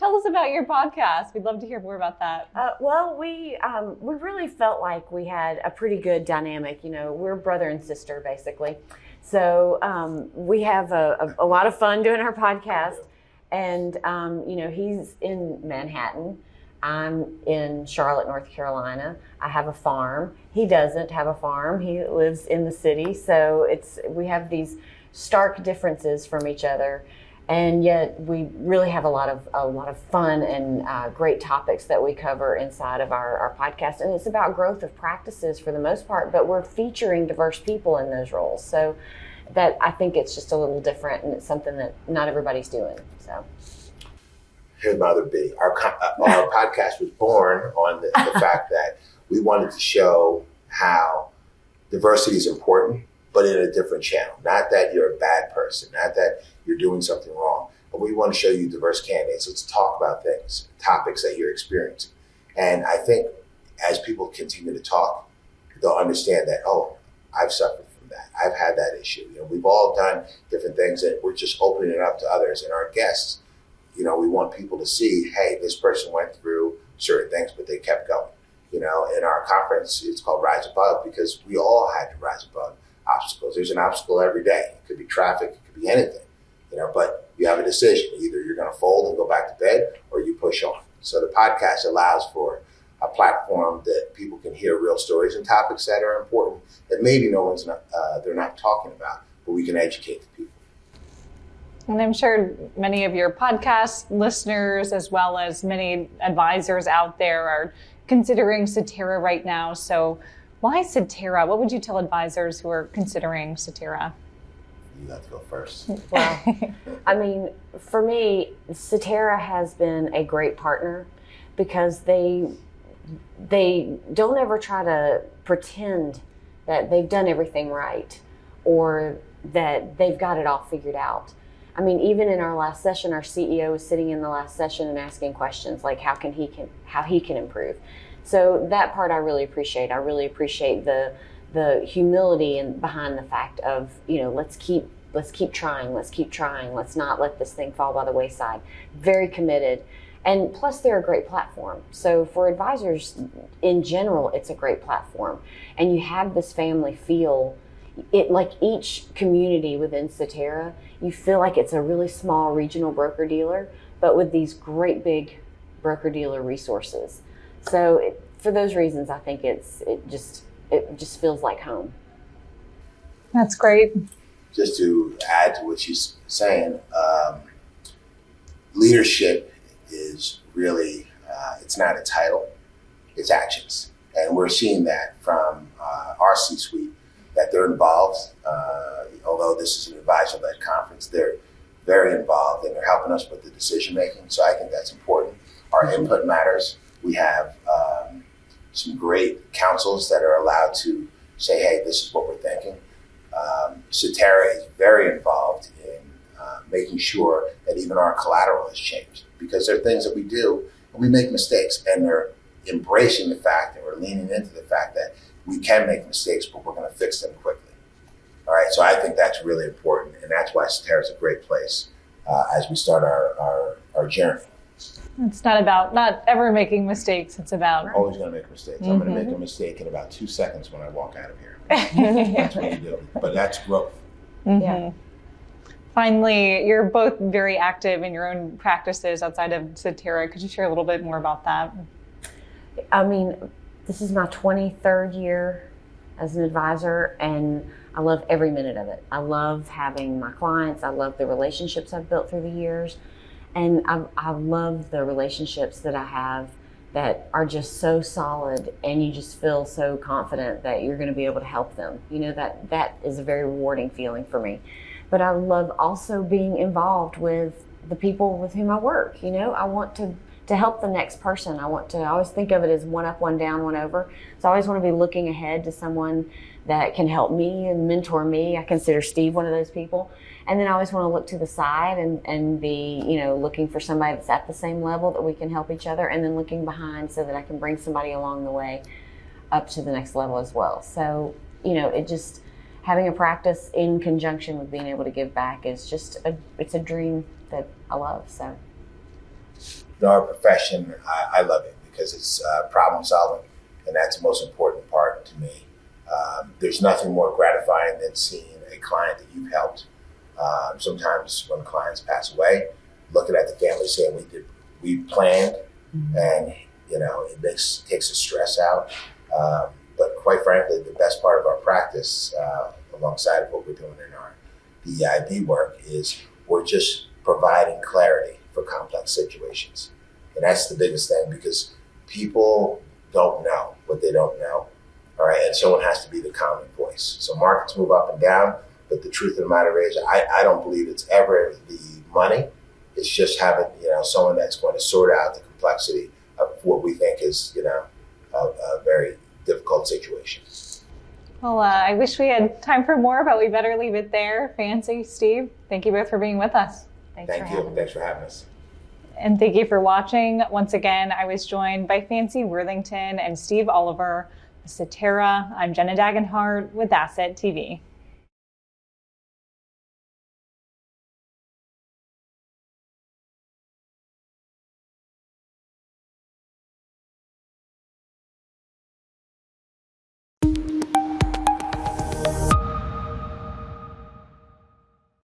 Tell us about your podcast. We'd love to hear more about that. Well, we really felt like we had a pretty good dynamic. You know, we're brother and sister, basically. So we have a lot of fun doing our podcast. And, you know, he's in Manhattan. I'm in Charlotte, North Carolina. I have a farm. He doesn't have a farm. He lives in the city. So we have these stark differences from each other. And yet we really have a lot of fun and great topics that we cover inside of our podcast. And it's about growth of practices for the most part, but we're featuring diverse people in those roles. So that I think it's just a little different, and it's something that not everybody's doing. So here's my other B. Our podcast was born on the fact that we wanted to show how diversity is important, but in a different channel. Not that you're a bad person, not that you're doing something wrong, but we want to show you diverse candidates. Let's talk about things, topics that you're experiencing. And I think as people continue to talk, they'll understand that, oh, I've suffered from that. I've had that issue. You know, we've all done different things, and we're just opening it up to others. And our guests, you know, we want people to see, hey, this person went through certain things, but they kept going. You know, in our conference, it's called Rise Above, because we all had to rise above obstacles. There's an obstacle every day. It could be traffic, it could be anything, you know, but you have a decision. Either you're going to fold and go back to bed, or you push on. So the podcast allows for a platform that people can hear real stories and topics that are important that maybe they're not talking about, but we can educate the people. And I'm sure many of your podcast listeners, as well as many advisors out there, are considering Cetera right now. So why Cetera? What would you tell advisors who are considering Cetera? You have to go first. Well, I mean, for me, Cetera has been a great partner because they don't ever try to pretend that they've done everything right or that they've got it all figured out. I mean, even in our last session, our CEO was sitting in the last session and asking questions like how he can improve. So that part I really appreciate. I really appreciate the humility and behind the fact of, you know, let's keep trying. Let's not let this thing fall by the wayside. Very committed. And plus they're a great platform. So for advisors in general, it's a great platform. And you have this family feel, it like each community within Cetera, you feel like it's a really small regional broker-dealer, but with these great big broker-dealer resources. So for those reasons, I think it just feels like home. That's great. Just to add to what she's saying, leadership is really, it's not a title, it's actions. And we're seeing that from our C-suite, that they're involved. Although this is an advisor-led conference, they're very involved and they're helping us with the decision-making. So I think that's important. Our input matters. We have some great councils that are allowed to say, hey, this is what we're thinking. Cetera is very involved in making sure that even our collateral has changed, because there are things that we do and we make mistakes, and they're embracing the fact and we're leaning into the fact that we can make mistakes, but we're going to fix them quickly. All right, so I think that's really important, and that's why Cetera is a great place as we start our journey. It's not about not ever making mistakes. It's about always going to make mistakes. I'm going to make a mistake in about 2 seconds when I walk out of here. That's what you do. But that's growth. Mm-hmm. Yeah. Finally, you're both very active in your own practices outside of Cetera. Could you share a little bit more about that? I mean, this is my 23rd year as an advisor, and I love every minute of it. I love having my clients. I love the relationships I've built through the years. And I love the relationships that I have that are just so solid, and you just feel so confident that you're going to be able to help them. You know, that is a very rewarding feeling for me. But I love also being involved with the people with whom I work. You know, I want to help the next person. I always think of it as one up, one down, one over. So I always want to be looking ahead to someone that can help me and mentor me. I consider Steve one of those people. And then I always want to look to the side and be, you know, looking for somebody that's at the same level that we can help each other, and then looking behind so that I can bring somebody along the way up to the next level as well. So, you know, it just, having a practice in conjunction with being able to give back is just it's a dream that I love. So our profession, I love it because it's problem solving, and that's the most important part to me. There's nothing more gratifying than seeing a client that you've helped. Sometimes when clients pass away, looking at the family saying we planned, and it takes the stress out. But quite frankly, the best part of our practice, alongside of what we're doing in our DEIB work, is we're just providing clarity for complex situations. And that's the biggest thing, because people don't know what they don't know. All right, and someone has to be the common voice. So markets move up and down, but the truth of the matter is, I don't believe it's ever the money. It's just having someone that's going to sort out the complexity of what we think is a very difficult situation. Well, I wish we had time for more, but we better leave it there. Fanci, Steve, thank you both for being with us. Thank you. Thanks for having us. And thank you for watching. Once again, I was joined by Fanci Worthington and Steve Oliver, Cetera. I'm Jenna Dagenhart with Asset TV.